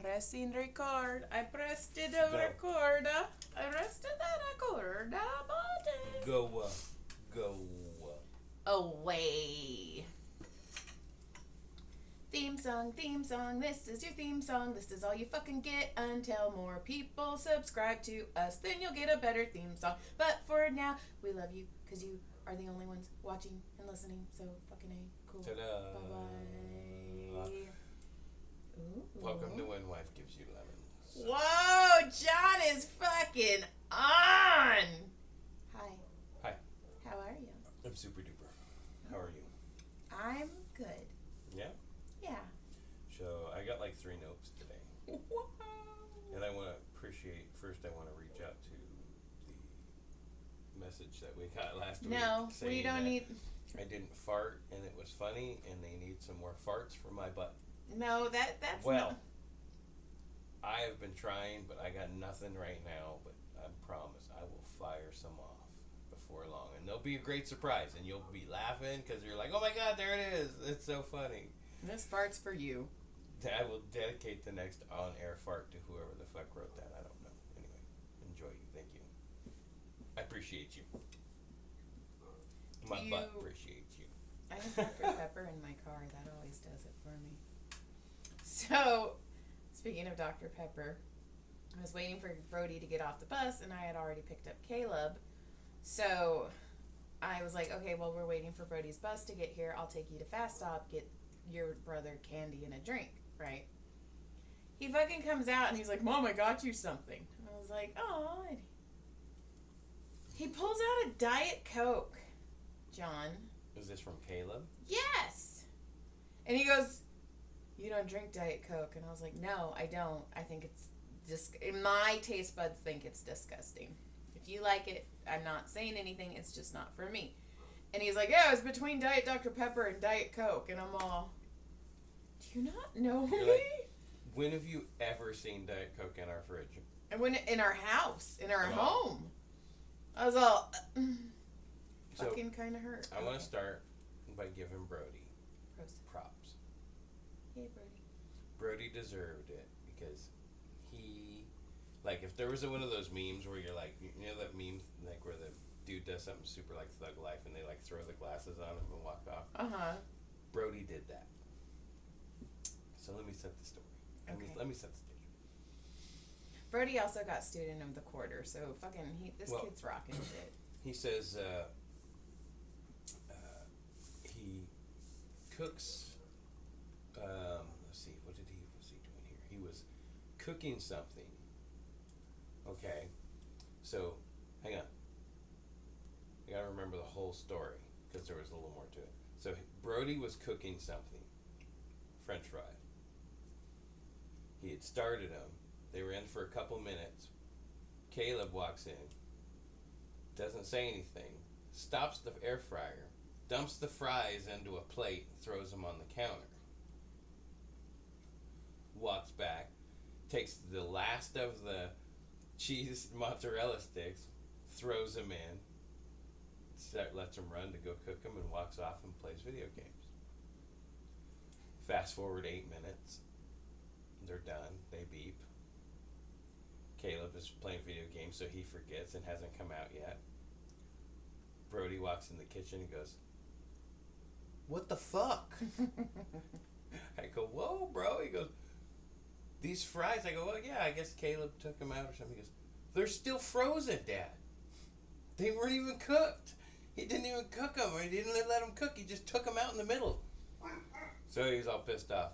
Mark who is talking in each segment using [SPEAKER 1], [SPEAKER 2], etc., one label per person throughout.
[SPEAKER 1] pressing record. I pressed it a record. I rested a record button.
[SPEAKER 2] Go.
[SPEAKER 1] Away. Theme song, this is your theme song. This is all you fucking get until more people subscribe to us. Then you'll get a better theme song. But for now, we love you because you are the only ones watching and listening. So fucking A. Cool.
[SPEAKER 2] Ta-da.
[SPEAKER 1] Bye-bye. Ooh.
[SPEAKER 2] Welcome to When Wife Gives You Lemons.
[SPEAKER 1] Whoa, John is fucking on. Hi.
[SPEAKER 2] Hi.
[SPEAKER 1] How are you?
[SPEAKER 2] I'm super duper. How are you?
[SPEAKER 1] I'm good.
[SPEAKER 2] Yeah?
[SPEAKER 1] Yeah.
[SPEAKER 2] So, I got like 3 notes today.
[SPEAKER 1] Wow.
[SPEAKER 2] And I want to appreciate, first I want to reach out to the message that we got last week.
[SPEAKER 1] No, we don't need...
[SPEAKER 2] I didn't fart and it was funny and they need some more farts for my butt.
[SPEAKER 1] No, that's
[SPEAKER 2] well,
[SPEAKER 1] not...
[SPEAKER 2] I have been trying, but I got nothing right now. But I promise I will fire some off before long. And they'll be a great surprise. And you'll be laughing because you're like, oh my God, there it is. It's so funny.
[SPEAKER 1] This fart's for you.
[SPEAKER 2] I will dedicate the next on-air fart to whoever the fuck wrote that. I don't know. Anyway, enjoy you. Thank you. I appreciate you. My butt appreciates you.
[SPEAKER 1] I have Dr. Pepper in my car. That always does it for me. So, speaking of Dr. Pepper, I was waiting for Brodie to get off the bus, and I had already picked up Caleb. So, I was like, okay, well, we're waiting for Brodie's bus to get here. I'll take you to Fast Stop, get your brother candy and a drink, right? He fucking comes out, and he's like, Mom, I got you something. I was like, oh. He pulls out a Diet Coke, John.
[SPEAKER 2] Is this from Caleb?
[SPEAKER 1] Yes. And he goes, you don't drink Diet Coke. And I was like, no, I don't. I think it's just, my taste buds think it's disgusting. If you like it, I'm not saying anything. It's just not for me. And he's like, yeah, it's between Diet Dr. Pepper and Diet Coke. And I'm all, do you not know me?
[SPEAKER 2] Like, when have you ever seen Diet Coke in our fridge?
[SPEAKER 1] And when in our house, in our home. I was all, fucking kind of hurt.
[SPEAKER 2] I want to start by giving Brodie props.
[SPEAKER 1] Yay, Brodie.
[SPEAKER 2] Brodie deserved it because he, like, if there was one of those memes where you're like, you know that meme, like, where the dude does something super like Thug Life and they, like, throw the glasses on him and walk off?
[SPEAKER 1] Uh-huh.
[SPEAKER 2] Brodie did that. So let me set the story. Let me set the stage.
[SPEAKER 1] Brodie also got student of the quarter, so fucking, this kid's rocking shit.
[SPEAKER 2] He says, he cooks, let's see, what's he doing here? He was cooking something. Okay, so, hang on. I gotta remember the whole story, because there was a little more to it. So, Brodie was cooking something. French fries. He had started them. They were in for a couple minutes. Caleb walks in. Doesn't say anything. Stops the air fryer. Dumps the fries into a plate. Throws them on the counter. Walks back. Takes the last of the cheese mozzarella sticks. Throws them in. Lets them run to go cook them and walks off and plays video games. Fast forward 8 minutes. They're done. They beep. Caleb is playing video games, so he forgets and hasn't come out yet. Brodie walks in the kitchen and goes, what the fuck? I go, whoa, bro. He goes, these fries. I go, well, yeah, I guess Caleb took them out or something. He goes, they're still frozen, Dad. They weren't even cooked. He didn't even cook them, or he didn't let them cook. He just took them out in the middle. So he's all pissed off.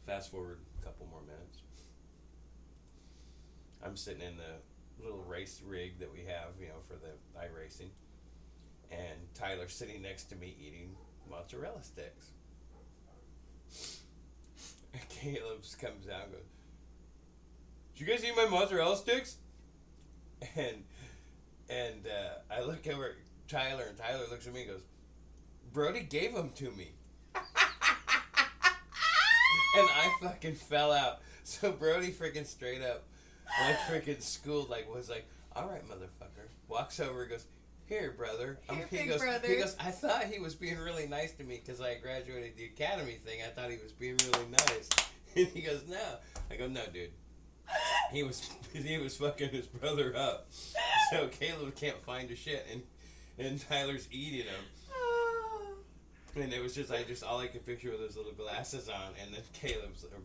[SPEAKER 2] Fast forward a couple more minutes. I'm sitting in the little race rig that we have, for the iRacing. And Tyler's sitting next to me eating mozzarella sticks. And Caleb comes out and goes, did you guys eat my mozzarella sticks? And I look over at Tyler, and Tyler looks at me and goes, Brodie gave them to me. And I fucking fell out. So Brodie freaking straight up, like freaking schooled, was like, all right, motherfucker. Walks over and goes, here, brother. He goes, I thought he was being really nice to me because I graduated the academy thing. I thought he was being really nice. And he goes, no. I go, no, dude. He was fucking his brother up. So Caleb can't find a shit, and Tyler's eating him. And it was just all I could picture with those little glasses on, and then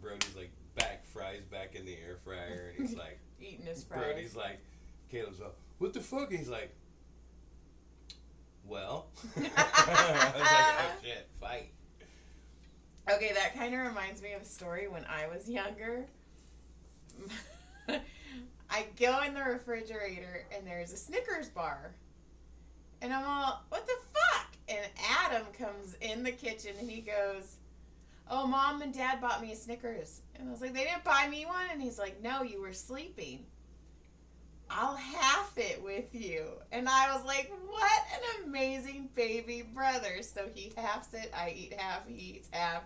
[SPEAKER 2] Brodie's like fries back in the air fryer, and he's like
[SPEAKER 1] eating his fries.
[SPEAKER 2] Brodie's like, Caleb's like, what the fuck? And he's like, well. I was like, oh shit, fight.
[SPEAKER 1] Okay, that kind of reminds me of a story when I was younger. I go in the refrigerator and there's a Snickers bar. And I'm all, what the fuck? And Adam comes in the kitchen and he goes, oh, Mom and Dad bought me a Snickers. And I was like, they didn't buy me one? And he's like, no, you were sleeping. I'll half it with you. And I was like, what an amazing baby brother. So he halves it, I eat half, he eats half.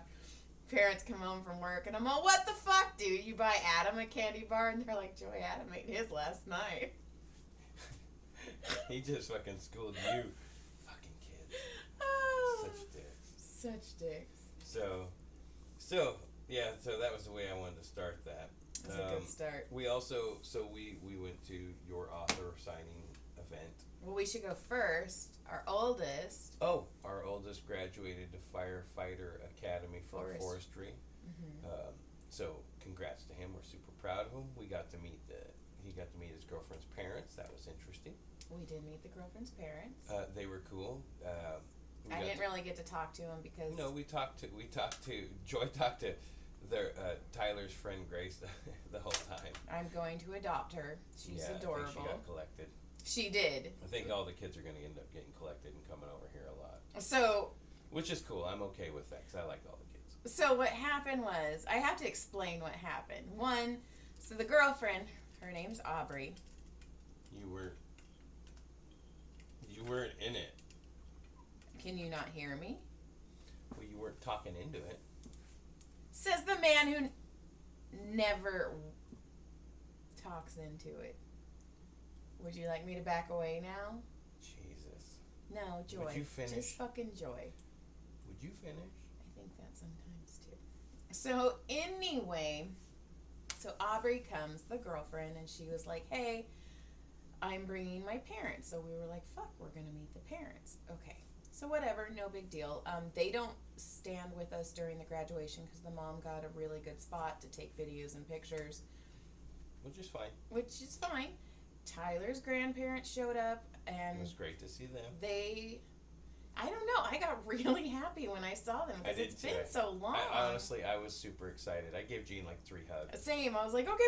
[SPEAKER 1] Parents come home from work and I'm all, what the fuck, dude? You buy Adam a candy bar? And they're like, Joey, Adam ate his last night.
[SPEAKER 2] He just fucking schooled you. Fucking kids.
[SPEAKER 1] Oh,
[SPEAKER 2] Such dicks.
[SPEAKER 1] Such dicks.
[SPEAKER 2] So that was the way I wanted to start that.
[SPEAKER 1] That's a good start.
[SPEAKER 2] We also, we went to your author signing event.
[SPEAKER 1] Well, we should go first. Our oldest.
[SPEAKER 2] Oh, our oldest graduated to Firefighter Academy for Forestry.
[SPEAKER 1] Mm-hmm.
[SPEAKER 2] So congrats to him. We're super proud of him. He got to meet his girlfriend's parents. That was interesting.
[SPEAKER 1] We did meet the girlfriend's parents.
[SPEAKER 2] They were cool.
[SPEAKER 1] I didn't really get to talk to him because
[SPEAKER 2] no, Joy talked to their Tyler's friend Grace the whole time.
[SPEAKER 1] I'm going to adopt her. She's adorable.
[SPEAKER 2] I think she got collected.
[SPEAKER 1] She did.
[SPEAKER 2] I think all the kids are going to end up getting collected and coming over here a lot.
[SPEAKER 1] So,
[SPEAKER 2] which is cool. I'm okay with that because I like all the kids.
[SPEAKER 1] So what happened was, I have to explain what happened. One, so the girlfriend, her name's Aubrey.
[SPEAKER 2] You weren't in it.
[SPEAKER 1] Can you not hear me?
[SPEAKER 2] Well, you weren't talking into it.
[SPEAKER 1] Says the man who never talks into it. Would you like me to back away now?
[SPEAKER 2] Jesus.
[SPEAKER 1] No, Joy.
[SPEAKER 2] Would you finish?
[SPEAKER 1] Just fucking Joy.
[SPEAKER 2] Would you finish?
[SPEAKER 1] I think that sometimes too. So anyway, so Aubrey comes, the girlfriend, and she was like, hey, I'm bringing my parents. So we were like, fuck, we're going to meet the parents. Okay. So whatever, no big deal. They don't stand with us during the graduation because the mom got a really good spot to take videos and pictures.
[SPEAKER 2] Which is fine. Tyler's grandparents showed up, and
[SPEAKER 1] it
[SPEAKER 2] was great to see them.
[SPEAKER 1] I don't know, I got really happy when I saw them because it's been so long.
[SPEAKER 2] I was super excited. I gave Jean like 3 hugs.
[SPEAKER 1] Same. I was like, okay,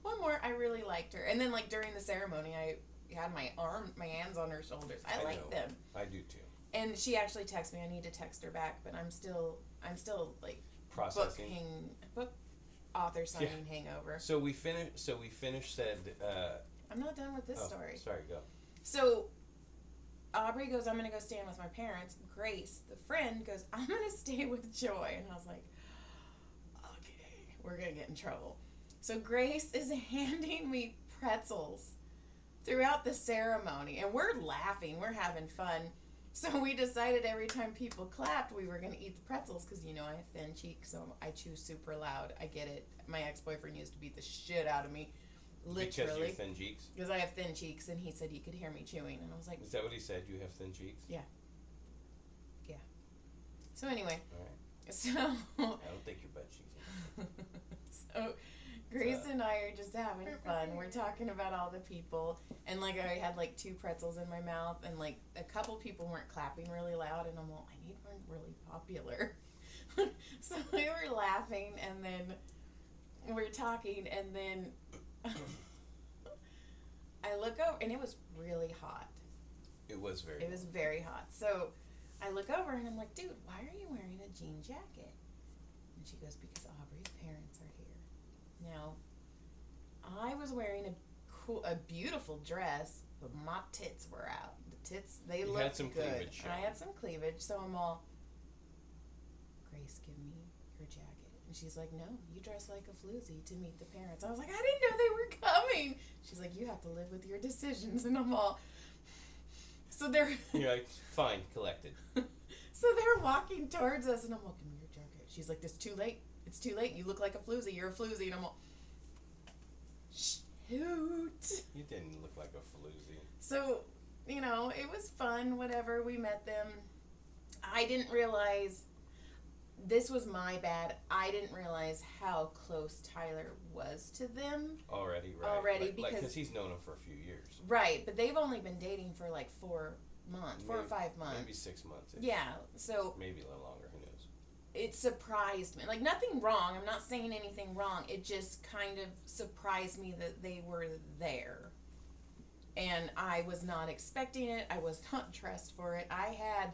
[SPEAKER 1] one more. I really liked her. And then like during the ceremony, I had my hands on her shoulders. I like them.
[SPEAKER 2] I do too.
[SPEAKER 1] And she actually texted me. I need to text her back, but I'm still like
[SPEAKER 2] processing
[SPEAKER 1] book author signing hangover.
[SPEAKER 2] So we finished said.
[SPEAKER 1] I'm not done with this story.
[SPEAKER 2] Sorry, go.
[SPEAKER 1] So Aubrey goes, I'm gonna go stand with my parents. Grace, the friend, goes, I'm gonna stay with Joy. And I was like, okay, we're gonna get in trouble. So Grace is handing me pretzels throughout the ceremony, and we're laughing, we're having fun. So we decided every time people clapped, we were going to eat the pretzels because, you know, I have thin cheeks, so I chew super loud. I get it. My ex-boyfriend used to beat the shit out of me, literally.
[SPEAKER 2] Because you have thin cheeks?
[SPEAKER 1] Because I have thin cheeks, and he said he could hear me chewing, and I was like...
[SPEAKER 2] Is that what he said? You have thin cheeks?
[SPEAKER 1] Yeah. So anyway.
[SPEAKER 2] All right.
[SPEAKER 1] So...
[SPEAKER 2] I don't think your butt cheeks.
[SPEAKER 1] So... Grace and I are just having fun. We're talking about all the people, and like I had like 2 pretzels in my mouth, and like a couple people weren't clapping really loud, and I'm all, I need one really popular. So we were laughing, and then we're talking, and then I look over, and it was really hot.
[SPEAKER 2] It was very
[SPEAKER 1] hot. So I look over, and I'm like, dude, why are you wearing a jean jacket? And she goes, because Aubrey's parents are here. Now, I was wearing a beautiful dress, but my tits were out. The tits, they looked
[SPEAKER 2] had some
[SPEAKER 1] good.
[SPEAKER 2] cleavage.
[SPEAKER 1] I had some cleavage, so I'm all, Grace, give me your jacket. And she's like, no, you dress like a floozy to meet the parents. I was like, I didn't know they were coming. She's like, you have to live with your decisions. And I'm all, so they're...
[SPEAKER 2] You're like, fine, collected.
[SPEAKER 1] So they're walking towards us, and I'm like, give me your jacket. She's like, this too late. it's too late. You look like a floozy. You're a floozy. And I'm all, shoot.
[SPEAKER 2] You didn't look like a floozy.
[SPEAKER 1] So, you know, it was fun, whatever. We met them. I didn't realize, this was my bad. I didn't realize how close Tyler was to them.
[SPEAKER 2] Already, right.
[SPEAKER 1] Already,
[SPEAKER 2] like,
[SPEAKER 1] because...
[SPEAKER 2] Because he's known him for a few years.
[SPEAKER 1] Right, but they've only been dating for like 4 months, 4 or 5 months.
[SPEAKER 2] Maybe 6 months.
[SPEAKER 1] Yeah, so...
[SPEAKER 2] Maybe a little longer, who knows.
[SPEAKER 1] It surprised me. Like, nothing wrong. I'm not saying anything wrong. It just kind of surprised me that they were there. And I was not expecting it. I was not dressed for it. I had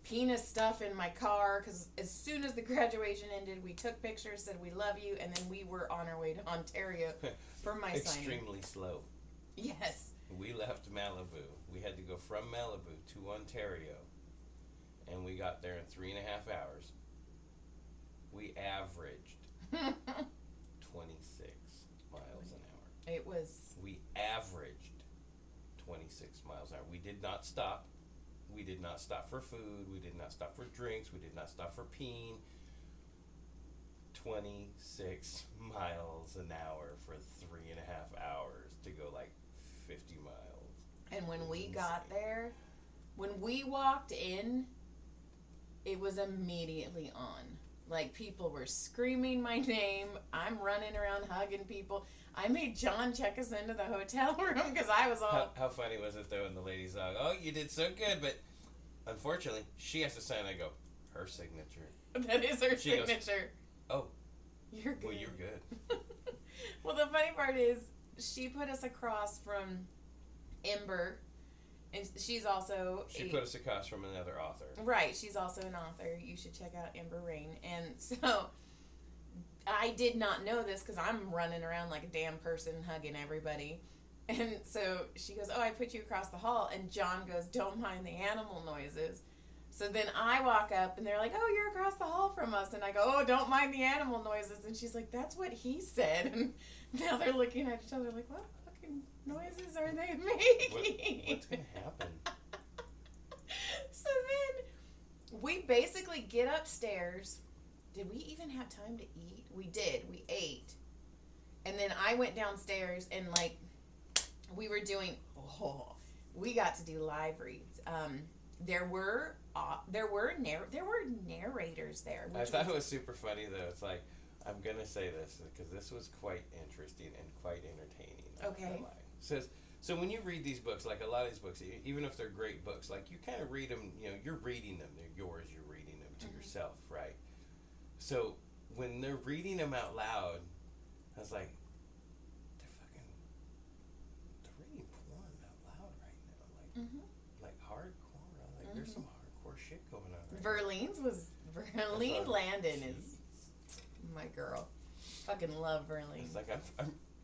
[SPEAKER 1] penis stuff in my car because as soon as the graduation ended, we took pictures, said we love you, and then we were on our way to Ontario for my signing.
[SPEAKER 2] Extremely slow.
[SPEAKER 1] Yes.
[SPEAKER 2] We left Malibu. We had to go from Malibu to Ontario, and we got there in 3.5 hours. We averaged 26 miles an hour.
[SPEAKER 1] It was...
[SPEAKER 2] We averaged 26 miles an hour. We did not stop. We did not stop for food. We did not stop for drinks. We did not stop for peeing. 26 miles an hour for 3.5 hours to go like 50 miles.
[SPEAKER 1] And when we got there, when we walked in, it was immediately on. Like, people were screaming my name. I'm running around hugging people. I made John check us into the hotel room because I was all...
[SPEAKER 2] How funny was it, though, when the lady's like, oh, you did so good, but unfortunately, she has to sign. I go, her signature.
[SPEAKER 1] That is her
[SPEAKER 2] She goes,
[SPEAKER 1] signature.
[SPEAKER 2] oh.
[SPEAKER 1] You're good.
[SPEAKER 2] Well, you're good.
[SPEAKER 1] Well, the funny part is, she put us across from Ember, and she's also...
[SPEAKER 2] She put us across from another author.
[SPEAKER 1] Right, she's also an author. You should check out Ember Rain. And so... I did not know this because I'm running around like a damn person hugging everybody. And so she goes, oh, I put you across the hall. And John goes, don't mind the animal noises. So then I walk up and they're like, oh, you're across the hall from us. And I go, oh, don't mind the animal noises. And she's like, that's what he said. And now they're looking at each other like, what fucking noises are they making?
[SPEAKER 2] What's going to happen?
[SPEAKER 1] So then we basically get upstairs. Did we even have time to eat? We did. We ate. And then I went downstairs and, like, we were doing, we got to do live reads. There were narrators there.
[SPEAKER 2] I thought it was super funny, though. It's like, I'm going to say this because this was quite interesting and quite entertaining.
[SPEAKER 1] Okay.
[SPEAKER 2] So when you read these books, like a lot of these books, even if they're great books, like you kind of read them, you know, you're reading them. They're yours. You're reading them to yourself, right? So when they're reading them out loud, I was like, they're reading porn out loud right now, like hardcore. Like there's some hardcore shit going on. Right
[SPEAKER 1] Verlene Landon is my girl. Fucking love Verlene.
[SPEAKER 2] It's like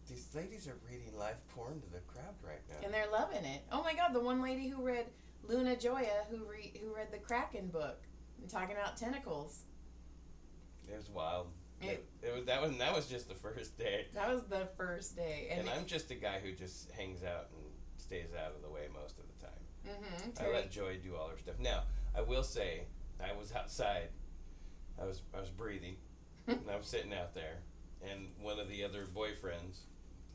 [SPEAKER 2] these ladies are reading live porn to the crowd right now,
[SPEAKER 1] and they're loving it. Oh my God, the one lady who read Luna Joya, who read the Kraken book, and talking about tentacles.
[SPEAKER 2] It was wild. That was just the first day.
[SPEAKER 1] That was the first day.
[SPEAKER 2] And I'm just a guy who just hangs out and stays out of the way most of the time. I let Joy do all her stuff. Now, I will say, I was outside. I was breathing, and I was sitting out there. And one of the other boyfriends,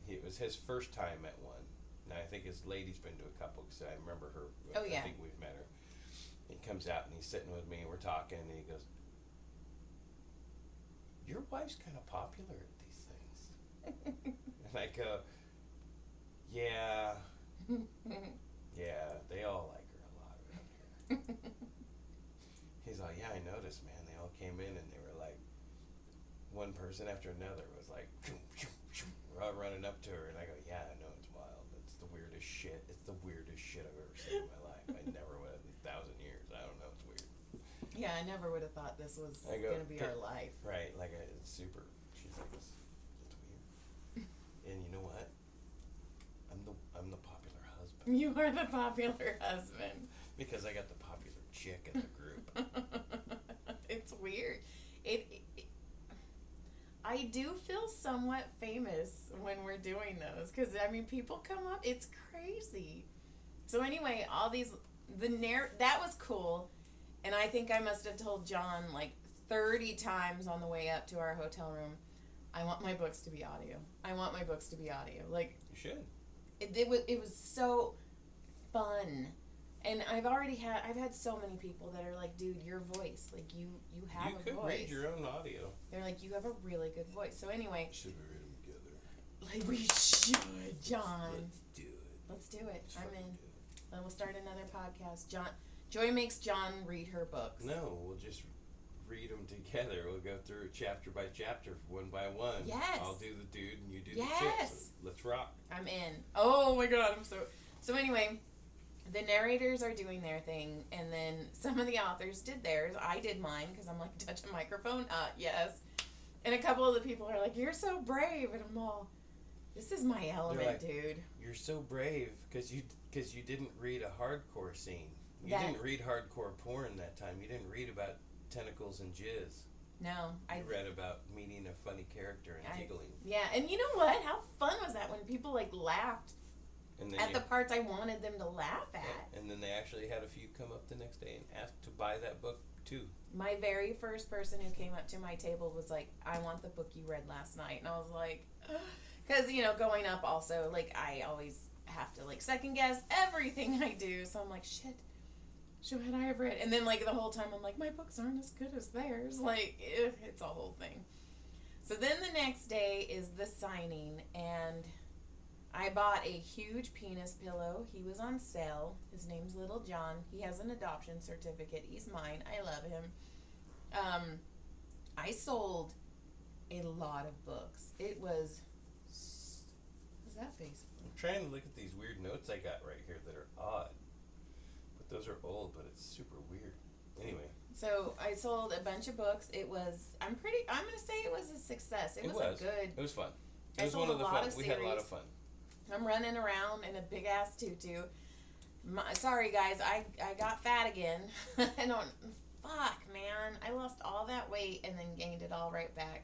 [SPEAKER 2] it was his first time at one. Now, I think his lady's been to a couple, because I remember her.
[SPEAKER 1] Oh, yeah.
[SPEAKER 2] I think we've met her. He comes out, and he's sitting with me, and we're talking, and he goes, your wife's kind of popular at these things. And I go, yeah, they all like her a lot around here. He's like, yeah, I noticed, man. They all came in and they were like, one person after another was like, we're all running up to her. And I go, yeah, I know, it's wild. It's the weirdest shit. It's the weirdest shit I've ever seen in my life. I never would have in 1,000 years. I don't know, it's weird.
[SPEAKER 1] Yeah, I never would have thought this was going to be our life.
[SPEAKER 2] Right, like it's super. She's like, it's weird. And you know what? I'm the popular husband.
[SPEAKER 1] You are the popular husband.
[SPEAKER 2] Because I got the popular chick in the group.
[SPEAKER 1] It's weird. I do feel somewhat famous when we're doing those because I mean people come up. It's crazy. So anyway, all these that was cool. And I think I must have told John like 30 times on the way up to our hotel room, I want my books to be audio. I want my books to be audio. Like,
[SPEAKER 2] You should.
[SPEAKER 1] it was so fun. And I've had so many people that are like, dude, your voice, like you have
[SPEAKER 2] You
[SPEAKER 1] a
[SPEAKER 2] could
[SPEAKER 1] voice.
[SPEAKER 2] read your own audio.
[SPEAKER 1] They're like, you have a really good voice. So anyway,
[SPEAKER 3] Should we read them together?
[SPEAKER 1] like we should, John.
[SPEAKER 3] Let's do it.
[SPEAKER 1] Let's do it.
[SPEAKER 3] Let's
[SPEAKER 1] I'm
[SPEAKER 3] fucking
[SPEAKER 1] in.
[SPEAKER 3] do it.
[SPEAKER 1] Then we'll start another podcast. Joy makes John read her books.
[SPEAKER 2] No, we'll just read them together. We'll go through chapter by chapter, one by one.
[SPEAKER 1] Yes.
[SPEAKER 2] I'll do the dude and you do
[SPEAKER 1] Yes.
[SPEAKER 2] the chick. So let's rock.
[SPEAKER 1] I'm in. Oh my god, I'm so anyway, the narrators are doing their thing, and then some of the authors did theirs. I did mine because I'm like, touch a microphone? Yes. And a couple of the people are like, you're so brave, and I'm all, this is my element,
[SPEAKER 2] like,
[SPEAKER 1] dude.
[SPEAKER 2] You're so brave because you didn't read a hardcore scene. You
[SPEAKER 1] That-
[SPEAKER 2] didn't read hardcore porn that time. You didn't read about tentacles and jizz.
[SPEAKER 1] No,
[SPEAKER 2] You read about meeting a funny character and giggling.
[SPEAKER 1] Yeah, and you know what? How fun was that when people like laughed
[SPEAKER 2] And then
[SPEAKER 1] at the parts I wanted them to laugh at?
[SPEAKER 2] And then they actually had a few come up the next day and ask to buy that book too.
[SPEAKER 1] My very first person who came up to my table was like, I want the book you read last night. And I was like, because, going up also, like, I always have to, like, second guess everything I do. So I'm like, shit, should I have read? And then, like, the whole time I'm like, my books aren't as good as theirs. Like, it's a whole thing. So then the next day is the signing, and I bought a huge penis pillow. He was on sale. His name's Little John. He has an adoption certificate. He's mine. I love him. I sold a lot of books. It was... What's that face?
[SPEAKER 2] I'm trying to look at these weird notes I got right here that are odd. But those are old, but it's super weird. Anyway.
[SPEAKER 1] So I sold a bunch of books. It was... I'm going to say it was a success. It was a good...
[SPEAKER 2] It was fun.
[SPEAKER 1] I
[SPEAKER 2] It was
[SPEAKER 1] sold
[SPEAKER 2] one of
[SPEAKER 1] a
[SPEAKER 2] the
[SPEAKER 1] lot
[SPEAKER 2] fun.
[SPEAKER 1] of
[SPEAKER 2] We had a lot
[SPEAKER 1] series.
[SPEAKER 2] of fun.
[SPEAKER 1] I'm running around in a big ass tutu. Sorry guys, I got fat again. I don't. Fuck, man. I lost all that weight and then gained it all right back.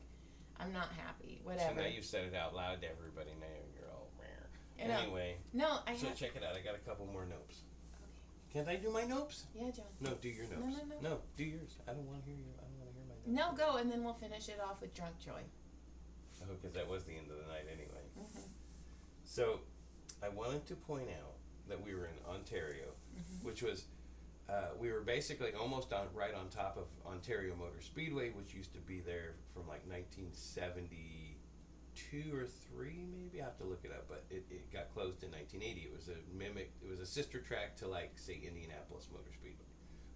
[SPEAKER 1] I'm not happy. Whatever.
[SPEAKER 2] So now you've said it out loud to everybody. Now you're all rare.
[SPEAKER 1] I know.
[SPEAKER 2] Anyway.
[SPEAKER 1] No, I
[SPEAKER 2] So
[SPEAKER 1] have.
[SPEAKER 2] check it out. I got a couple more notes.
[SPEAKER 1] Okay.
[SPEAKER 2] Can't I do my notes?
[SPEAKER 1] Yeah, John.
[SPEAKER 2] No, do your notes.
[SPEAKER 1] No.
[SPEAKER 2] No, do yours. I don't want to hear you. I don't want to hear my notes.
[SPEAKER 1] No, go, and then we'll finish it off with Drunk Joy.
[SPEAKER 2] Oh, because that was the end of the night anyway.
[SPEAKER 1] Mm-hmm.
[SPEAKER 2] So, I wanted to point out that we were in Ontario, which was, we were basically almost right on top of Ontario Motor Speedway, which used to be there from like 1972 or 3, maybe. I have to look it up, but it got closed in 1980. It was a sister track to, like, say, Indianapolis Motor Speedway.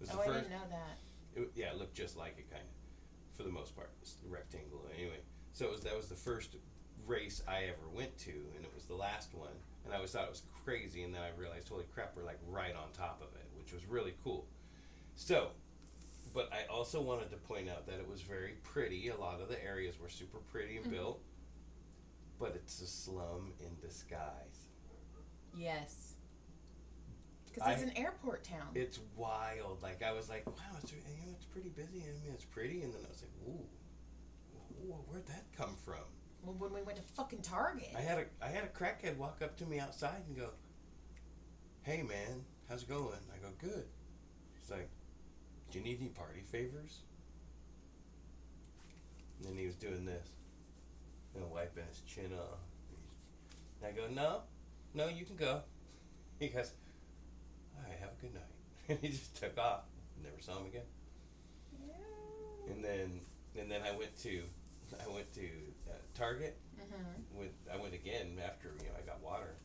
[SPEAKER 2] It was
[SPEAKER 1] Oh, I didn't know that.
[SPEAKER 2] yeah, it looked just like it, kind of, for the most part. It's rectangle anyway. So that was the first race I ever went to, and it was the last one. And I always thought it was crazy, and then I realized, holy crap, we're like right on top of it, which was really cool. So, but I also wanted to point out that it was very pretty. A lot of the areas were super pretty and built, but it's a slum in disguise.
[SPEAKER 1] Yes. Because it's an airport town.
[SPEAKER 2] It's wild. Like, I was like, wow, it's pretty busy. I mean, it's pretty. And then I was like, ooh, where'd that come from?
[SPEAKER 1] Well, when we went to fucking Target.
[SPEAKER 2] I had a crackhead walk up to me outside and go, "Hey man, how's it going?" I go, "Good." He's like, "Do you need any party favors?" And then he was doing this, wiping his chin off. And I go, "No, you can go." He goes, "All right, have a good night." And he just took off. Never saw him again.
[SPEAKER 1] Yeah.
[SPEAKER 2] And then I went to Target.
[SPEAKER 1] Mm-hmm.
[SPEAKER 2] I went again after I got water,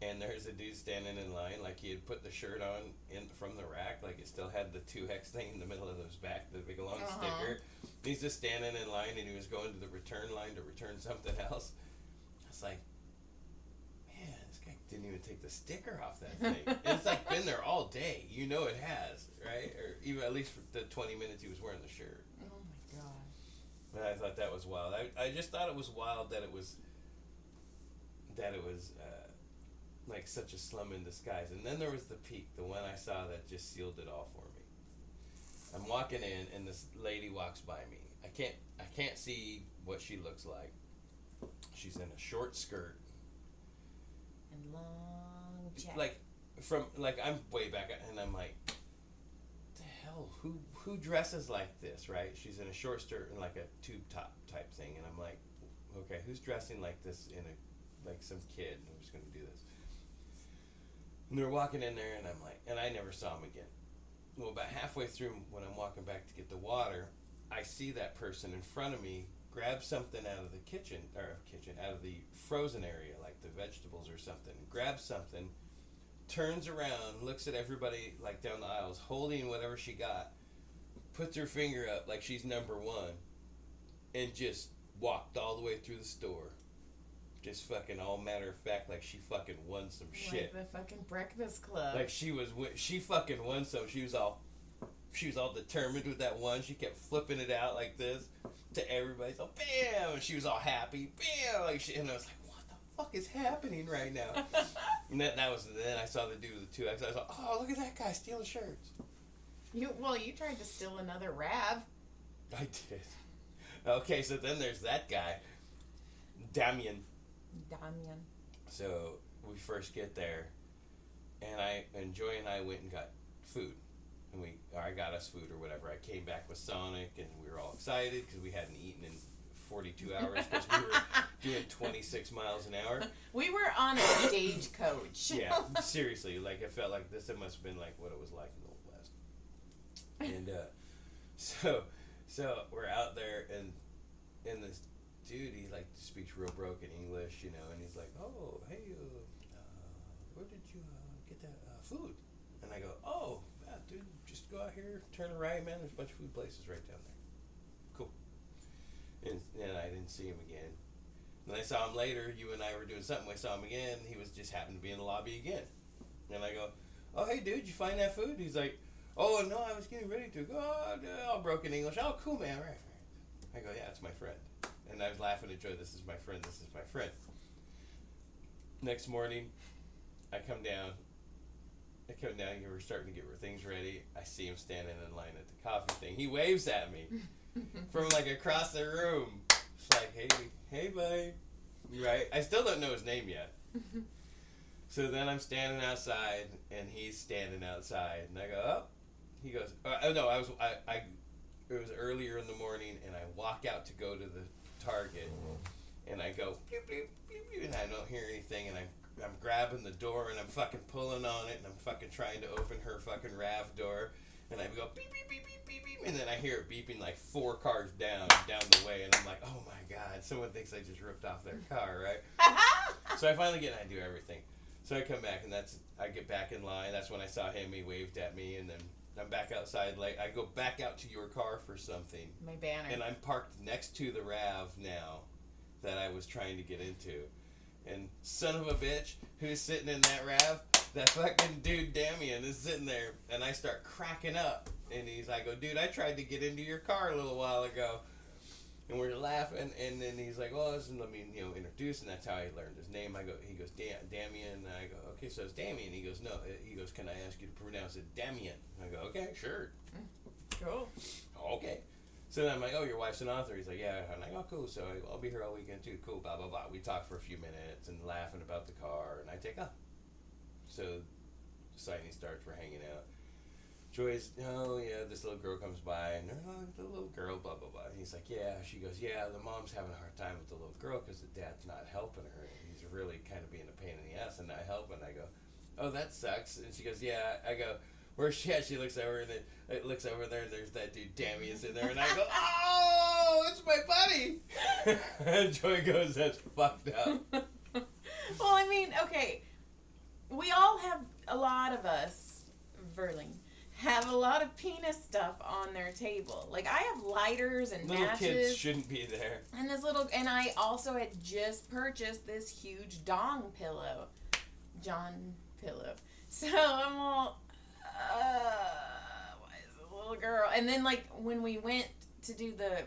[SPEAKER 2] and there's a dude standing in line, like he had put the shirt on from the rack, like it still had the 2X thing in the middle of his back, the big long sticker. He's just standing in line, and he was going to the return line to return something else. I was like, man, this guy didn't even take the sticker off that thing. It's like been there all day, it has, right? Or even at least for the 20 minutes he was wearing the shirt.
[SPEAKER 1] Oh my god.
[SPEAKER 2] And I thought that was wild. I just thought it was wild that it was like such a slum in disguise. And then there was the peak, the one I saw that just sealed it all for me. I'm walking in, and this lady walks by me. I can't see what she looks like. She's in a short skirt.
[SPEAKER 1] And long jacket.
[SPEAKER 2] Like I'm way back, and I'm like, what the hell, who dresses like this, right? She's in a short skirt and like a tube top type thing, and I'm like, okay, who's dressing like this in a like some kid who's going to do this? And they're walking in there, and I'm like, and I never saw him again. Well, about halfway through, when I'm walking back to get the water, I see that person in front of me grab something out of the kitchen, out of the frozen area, like the vegetables or something, grabs something, turns around, looks at everybody like down the aisles, holding whatever she got, puts her finger up like she's number one, and just walked all the way through the store. Just fucking all matter of fact, like she fucking won some shit.
[SPEAKER 1] Like the fucking Breakfast Club.
[SPEAKER 2] Like she fucking won some. She was all determined with that one. She kept flipping it out like this to everybody. So bam, and she was all happy. Bam, like and I was like, what the fuck is happening right now? And then I saw the dude with the 2X. I was like, oh, look at that guy stealing shirts.
[SPEAKER 1] You tried to steal another Rav.
[SPEAKER 2] I did. Okay, so then there's that guy, Damien. So we first get there, and Joy and I went and got food, and I got us food or whatever. I came back with Sonic, and we were all excited because we hadn't eaten in 42 hours because we were doing 26 miles an hour.
[SPEAKER 1] We were on a stagecoach.
[SPEAKER 2] Yeah, seriously, like it felt like this. It must have been like what it was like in the Old West. And so we're out there, and this dude, he like speaks real broken English, you know, and he's like, oh, hey, where did you get that food? And I go, oh, yeah, dude, just go out here, turn right, man, there's a bunch of food places right down there. Cool. And I didn't see him again. And I saw him later, you and I were doing something, I saw him again, he was just happened to be in the lobby again. And I go, oh, hey, dude, you find that food? He's like, oh, no, I was getting ready to go, all broken English, oh, cool, man, right. I go, yeah, it's my friend. And I was laughing at Joy, this is my friend. Next morning, I come down, you were starting to get things ready. I see him standing in line at the coffee thing. He waves at me from like across the room. It's like, hey, buddy. Right? I still don't know his name yet. So then I'm standing outside, and he's standing outside. And I go, oh. He goes, it was earlier in the morning, and I walk out to go to the Target, and I go bleep, bleep, bleep, bleep, and I don't hear anything, and I'm grabbing the door, and I'm fucking pulling on it, and I'm fucking trying to open her fucking RAV door, and I go beep beep beep beep beep beep, and then I hear it beeping like 4 cars down the way, and I'm like, oh my god, someone thinks I just ripped off their car, right? So I finally get, and I do everything. So I come back, and I get back in line. That's when I saw him. He waved at me, and then I'm back outside. Like I go back out to your car for something.
[SPEAKER 1] My banner.
[SPEAKER 2] And I'm parked next to the RAV now that I was trying to get into. And son of a bitch who's sitting in that RAV, that fucking dude Damien is sitting there, and I start cracking up. And I go, dude, I tried to get into your car a little while ago. And we're laughing, and then he's like, well, let me, introduce, and that's how I learned his name. He goes, Damien, and I go, okay, so it's Damien. He goes, no, can I ask you to pronounce it Damien? I go, okay, sure.
[SPEAKER 1] Cool.
[SPEAKER 2] Okay. So then I'm like, oh, your wife's an author. He's like, yeah. I'm like, oh, cool, so I'll be here all weekend too. Cool, blah, blah, blah. We talk for a few minutes and laughing about the car, and I take off. So the signing starts, we're hanging out. Joy's, oh yeah, this little girl comes by, and the little girl, blah, blah, blah. And he's like, yeah. She goes, yeah, the mom's having a hard time with the little girl because the dad's not helping her. And he's really kind of being a pain in the ass and not helping. I go, oh, that sucks. And she goes, yeah. I go, where's she at? She looks over, and then it looks over there, and there's that dude, Damien's in there. And I go, oh, it's my buddy. And Joy goes, that's fucked up.
[SPEAKER 1] Well, I mean, okay, we all have, a lot of us, Verling, have a lot of penis stuff on their table. Like, I have lighters and
[SPEAKER 2] little
[SPEAKER 1] matches.
[SPEAKER 2] Kids shouldn't be there.
[SPEAKER 1] And I also had just purchased this huge dong pillow. John pillow. So I'm all, why is the little girl? And then, like, when we went to do the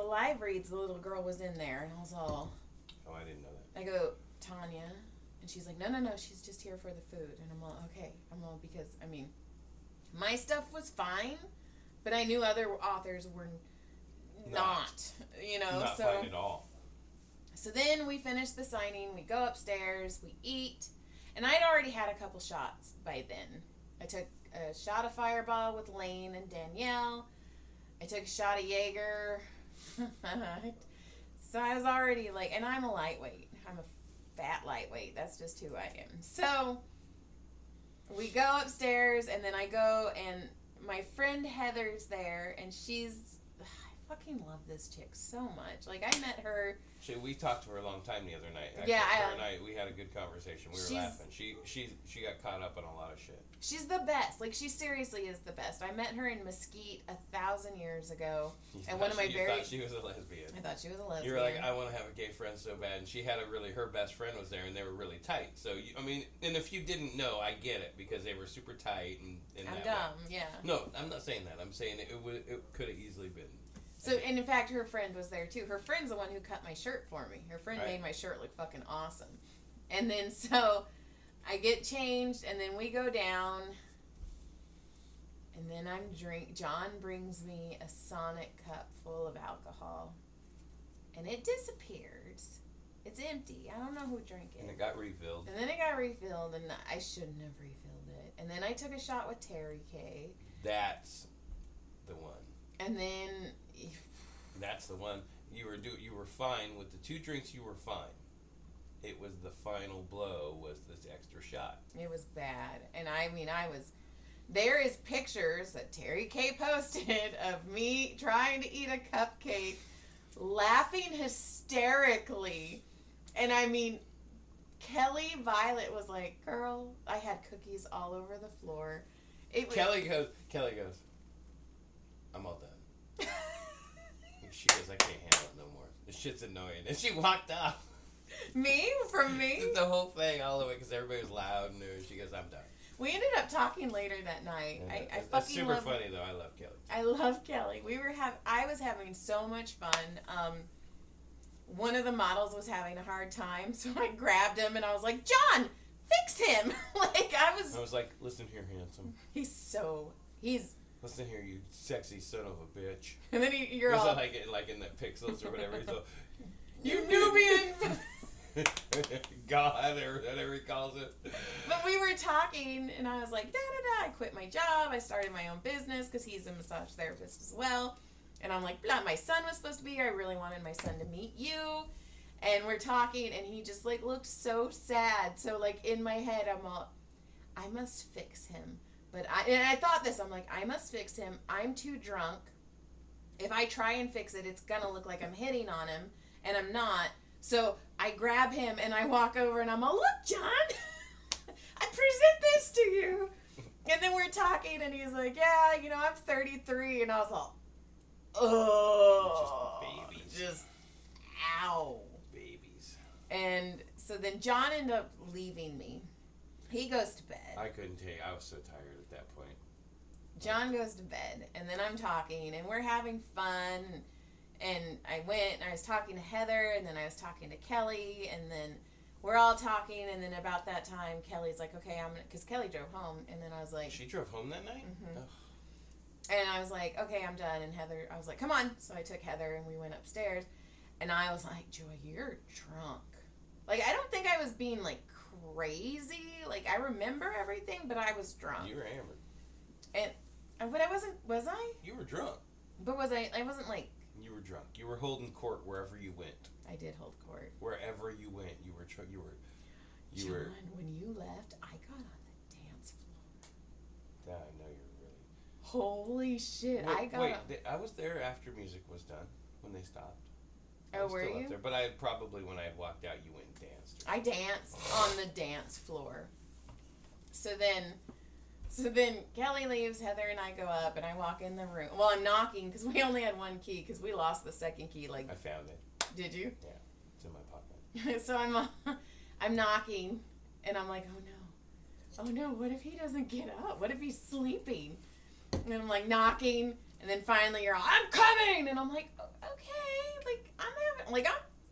[SPEAKER 1] live reads, the little girl was in there, and I was all,
[SPEAKER 2] oh, I didn't know that.
[SPEAKER 1] I go, Tanya. And she's like, no, she's just here for the food. And I'm all, okay. Because, I mean, my stuff was fine, but I knew other authors were not
[SPEAKER 2] Not fine at all.
[SPEAKER 1] So then we finish the signing, we go upstairs, we eat, and I'd already had a couple shots by then. I took a shot of Fireball with Lane and Danielle. I took a shot of Jaeger. So I was already like, and I'm a lightweight. I'm a fat lightweight. That's just who I am. So we go upstairs, and then I go, and my friend Heather's there, and I fucking love this chick so much. Like, I met her.
[SPEAKER 2] We talked to her a long time the other night.
[SPEAKER 1] Yeah,
[SPEAKER 2] her and I, we had a good conversation. We were laughing. She got caught up on a lot of shit.
[SPEAKER 1] She's the best. Like, she seriously is the best. I met her in Mesquite 1,000 years ago. And one of my
[SPEAKER 2] You thought she was a lesbian.
[SPEAKER 1] I thought she was a lesbian.
[SPEAKER 2] You were like, I want to have a gay friend so bad. And she had her best friend was there, and they were really tight. So, and if you didn't know, I get it, because they were super tight. And
[SPEAKER 1] I'm dumb, yeah.
[SPEAKER 2] No, I'm not saying that. I'm saying it could have easily been.
[SPEAKER 1] So, and in fact, her friend was there too. Her friend's the one who cut my shirt for me. Her friend made my shirt look fucking awesome. And then, so, I get changed, and then we go down, and then John brings me a Sonic cup full of alcohol, and it disappears. It's empty. I don't know who drank it.
[SPEAKER 2] And it got refilled.
[SPEAKER 1] And then it got refilled, and I shouldn't have refilled it. And then I took a shot with Terry K.
[SPEAKER 2] That's the one.
[SPEAKER 1] And then...
[SPEAKER 2] That's the one. You were fine with the 2 drinks. You were fine. It was the final blow was this extra shot.
[SPEAKER 1] It was bad. And I was... There is pictures that Terry K posted of me trying to eat a cupcake, laughing hysterically. And Kelly Violet was like, girl, I had cookies all over the floor.
[SPEAKER 2] Kelly goes, I'm all done. She goes, I can't handle it no more. This shit's annoying. And she walked off.
[SPEAKER 1] Me? From me?
[SPEAKER 2] The whole thing, all of it, because everybody was loud, and she goes, I'm done.
[SPEAKER 1] We ended up talking later that night.
[SPEAKER 2] Yeah,
[SPEAKER 1] I
[SPEAKER 2] that's
[SPEAKER 1] fucking
[SPEAKER 2] super
[SPEAKER 1] love
[SPEAKER 2] funny, though. I love Kelly.
[SPEAKER 1] I love Kelly. I was having so much fun. One of the models was having a hard time, so I grabbed him and I was like, John, fix him. I was
[SPEAKER 2] like, listen here, handsome. Listen here, you sexy son of a bitch.
[SPEAKER 1] And then you're all
[SPEAKER 2] like in the Pixels or whatever. He's all,
[SPEAKER 1] you Nubian.
[SPEAKER 2] God, or whatever he calls it.
[SPEAKER 1] But we were talking, and I was like, da-da-da, I quit my job. I started my own business because he's a massage therapist as well. And I'm like, blah, my son was supposed to be here. I really wanted my son to meet you. And we're talking, and he just, looked so sad. So, in my head, I'm all, I must fix him. And I thought this, I'm like, I must fix him. I'm too drunk. If I try and fix it, it's going to look like I'm hitting on him, and I'm not. So I grab him, and I walk over, and I'm all, look, John, I present this to you. And then we're talking, and he's like, yeah, I'm 33. And I was all, oh.
[SPEAKER 2] Just babies.
[SPEAKER 1] Just, ow.
[SPEAKER 2] Babies.
[SPEAKER 1] And so then John ended up leaving me. He goes to bed.
[SPEAKER 2] I couldn't take. I was so tired at that point.
[SPEAKER 1] John goes to bed, and then I'm talking, and we're having fun. And I went, and I was talking to Heather, and then I was talking to Kelly, and then we're all talking, and then about that time, Kelly's like, okay, because Kelly drove home, and then I was like...
[SPEAKER 2] She drove home that night?
[SPEAKER 1] Mm-hmm. And I was like, okay, I'm done, and Heather, I was like, come on. So I took Heather, and we went upstairs, and I was like, Joy, you're drunk. I don't think I was being, crazy. I remember everything, but I was drunk.
[SPEAKER 2] You were hammered.
[SPEAKER 1] But I wasn't, was I?
[SPEAKER 2] You were drunk.
[SPEAKER 1] But was I wasn't
[SPEAKER 2] You were drunk. You were holding court wherever you went.
[SPEAKER 1] I did hold court.
[SPEAKER 2] Wherever you went, you were.
[SPEAKER 1] John, when you left, I got on the dance floor.
[SPEAKER 2] Yeah, I know you're really.
[SPEAKER 1] Holy shit!
[SPEAKER 2] I was there after music was done when they stopped.
[SPEAKER 1] Oh, were you?
[SPEAKER 2] Up there, but I probably when I had walked out, you went and danced.
[SPEAKER 1] I danced on the dance floor. So then Kelly leaves, Heather and I go up, and I walk in the room. Well, I'm knocking because we only had one key because we lost the second key.
[SPEAKER 2] I found it.
[SPEAKER 1] Did you?
[SPEAKER 2] Yeah, it's in my pocket.
[SPEAKER 1] So I'm knocking, and I'm like, oh no, what if he doesn't get up? What if he's sleeping? And I'm knocking, and then finally you're all, I'm coming, and I'm like, okay,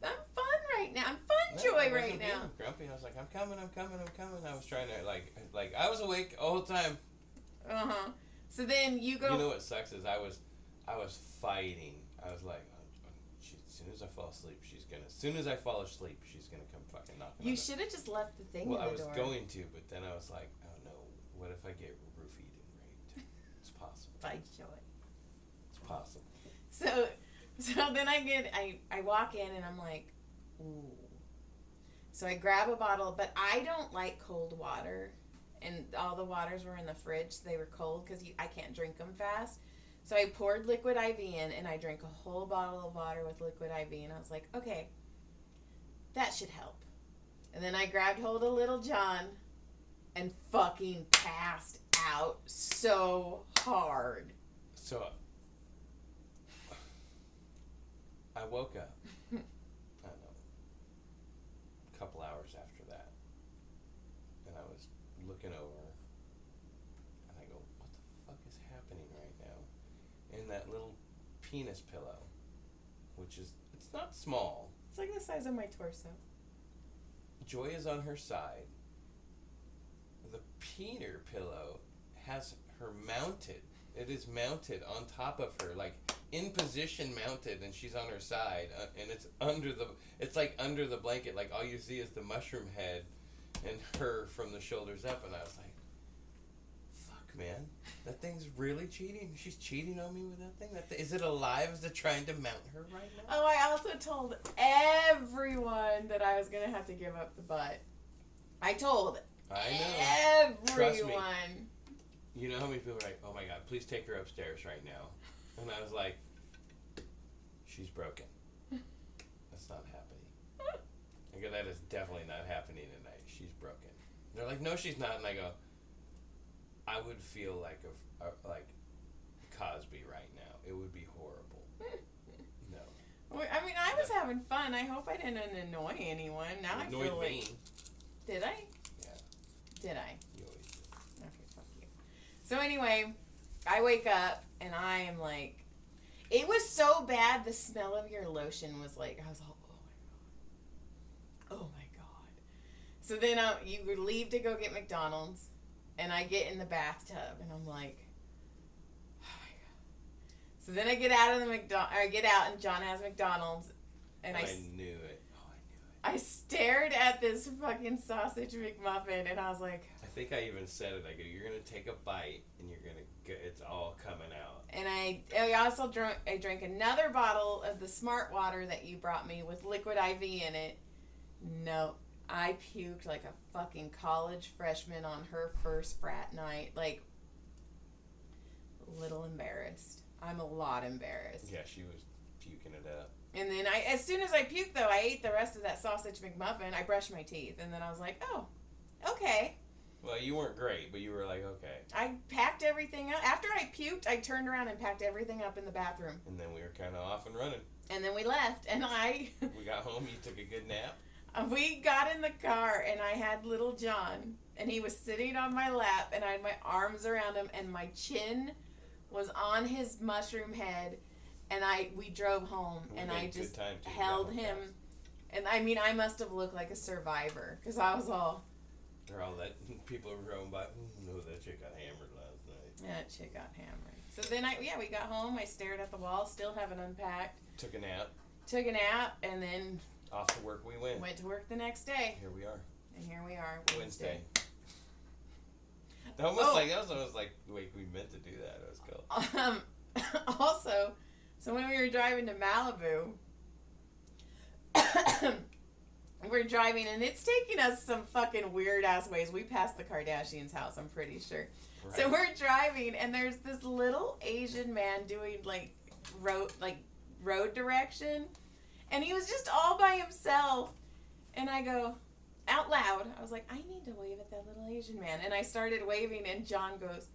[SPEAKER 1] I'm fun right now. I'm fun, Joy, right now.
[SPEAKER 2] Grumpy. I was like, I'm coming. I was trying to I was awake all the time.
[SPEAKER 1] So then you go.
[SPEAKER 2] You know what sucks is I was fighting. I was like, as soon as I fall asleep, she's gonna come fucking knock.
[SPEAKER 1] You should have just left the thing in the door.
[SPEAKER 2] Well, I was going to, but then I was like, oh no, what if I get roofied and possible.
[SPEAKER 1] by Joy.
[SPEAKER 2] It's possible.
[SPEAKER 1] So then I walk in and I'm like, ooh. So I grab a bottle, but I don't like cold water. And all the waters were in the fridge. So they were cold because I can't drink them fast. So I poured liquid IV in and I drank a whole bottle of water with liquid IV. And I was like, okay, that should help. And then I grabbed hold of little John and fucking passed out so hard.
[SPEAKER 2] So I woke up, I don't know, a couple hours after that, and I was looking over, and I go, what the fuck is happening right now? And that little penis pillow, which is, it's not small.
[SPEAKER 1] It's like the size of my torso.
[SPEAKER 2] Joy is on her side. The Peter pillow has her mounted. It is mounted on top of her, like in position mounted, and she's on her side, and it's like under the blanket, like all you see is the mushroom head and her from the shoulders up, and I was like, fuck, man, that thing's really cheating. She's cheating on me with that thing. Is it alive? Is it trying to mount her right now?
[SPEAKER 1] Oh, I also told everyone that I was going to have to give up the butt. I told everyone.
[SPEAKER 2] Trust me. You know how many people are like, oh my God, please take her upstairs right now. And I was like, she's broken. That's not happening. I go, that is definitely not happening tonight. She's broken. And they're like, no, she's not. And I go, I would feel like like Cosby right now. It would be horrible. No.
[SPEAKER 1] I mean, I was having fun. I hope I didn't annoy anyone. Now I feel like...
[SPEAKER 2] Me.
[SPEAKER 1] Did I?
[SPEAKER 2] Yeah.
[SPEAKER 1] Did I?
[SPEAKER 2] You always do.
[SPEAKER 1] Okay, fuck you. So anyway, I wake up and I am like, it was so bad. The smell of your lotion was like, I was all, oh my god. So then you leave to go get McDonald's, and I get in the bathtub and I'm like, oh my god. So then I get out of I get out and John has McDonald's, and
[SPEAKER 2] I knew it.
[SPEAKER 1] I stared at this fucking sausage McMuffin, and I was like...
[SPEAKER 2] I think I even said it. I go, you're going to take a bite, and you're going to it's all coming out.
[SPEAKER 1] And I also drank another bottle of the Smart Water that you brought me with liquid IV in it. No, I puked like a fucking college freshman on her first frat night. Like, a little embarrassed. I'm a lot embarrassed.
[SPEAKER 2] Yeah, she was puking it up.
[SPEAKER 1] And then as soon as I puked, though, I ate the rest of that sausage McMuffin. I brushed my teeth, and then I was like, oh, okay.
[SPEAKER 2] Well, you weren't great, but you were like, okay.
[SPEAKER 1] I packed everything up. After I puked, I turned around and packed everything up in the bathroom.
[SPEAKER 2] And then we were kind of off and running.
[SPEAKER 1] And then we left, and
[SPEAKER 2] we got home, you took a good nap?
[SPEAKER 1] We got in the car, and I had little John, and he was sitting on my lap, and I had my arms around him, and my chin was on his mushroom head. And we drove home, and I just held him. And I mean, I must have looked like a survivor, because I was all...
[SPEAKER 2] Or all that people were going by, no, that chick got hammered last night.
[SPEAKER 1] Yeah, that chick got hammered. So then we got home, I stared at the wall, still haven't unpacked.
[SPEAKER 2] Took a nap.
[SPEAKER 1] And then...
[SPEAKER 2] Off to work we went.
[SPEAKER 1] Went to work the next day.
[SPEAKER 2] Here we are.
[SPEAKER 1] And here we are, Wednesday.
[SPEAKER 2] That was almost like the week we meant to do that. It was cool.
[SPEAKER 1] Also... So when we were driving to Malibu, we're driving, and it's taking us some fucking weird-ass ways. We passed the Kardashians' house, I'm pretty sure. Right. So we're driving, and there's this little Asian man doing, road direction, and he was just all by himself. And I go, out loud, I was like, I need to wave at that little Asian man. And I started waving, and John goes,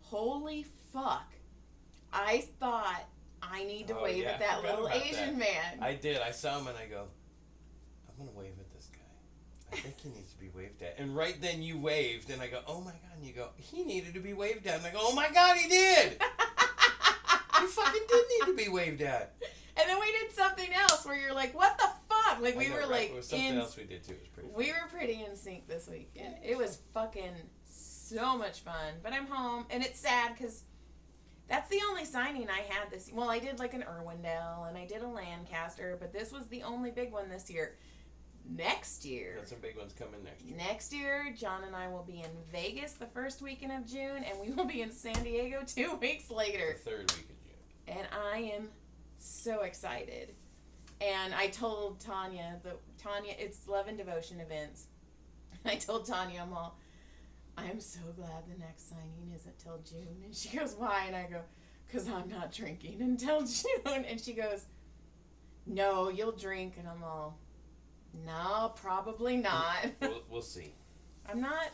[SPEAKER 1] holy fuck. I thought... I need to wave at that little Asian man.
[SPEAKER 2] I did. I saw him and I go, I'm going to wave at this guy. I think he needs to be waved at. And right then you waved and I go, oh my God. And you go, he needed to be waved at. And I go, oh my God, he did. He fucking did need to be waved at.
[SPEAKER 1] And then we did something else where you're like, what the fuck? Like we were like,
[SPEAKER 2] it was something else we did too. It was pretty fun.
[SPEAKER 1] We were pretty in sync this weekend. It was fucking so much fun. But I'm home and it's sad because that's the only signing I had this... Well, I did like an Irwindale and I did a Lancaster, but this was the only big one this year. next year.
[SPEAKER 2] Got some big ones coming next year.
[SPEAKER 1] Next year, John and I will be in Vegas the first weekend of June, and we will be in San Diego 2 weeks later.
[SPEAKER 2] The 3rd week of June.
[SPEAKER 1] And I am so excited. And I told Tanya, it's Love and Devotion events. And I told Tanya, I am so glad the next signing isn't till June. And she goes, why? And I go, because I'm not drinking until June. And she goes, no, you'll drink. And I'm all, no, probably not.
[SPEAKER 2] We'll see.
[SPEAKER 1] I'm not.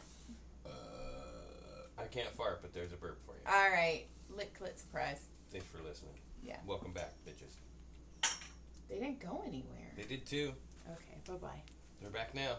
[SPEAKER 2] I can't fart, but there's a burp for you.
[SPEAKER 1] All right. Lick clit surprise.
[SPEAKER 2] Thanks for listening.
[SPEAKER 1] Yeah.
[SPEAKER 2] Welcome back, bitches.
[SPEAKER 1] They didn't go anywhere.
[SPEAKER 2] They did too.
[SPEAKER 1] Okay, bye-bye.
[SPEAKER 2] They're back now.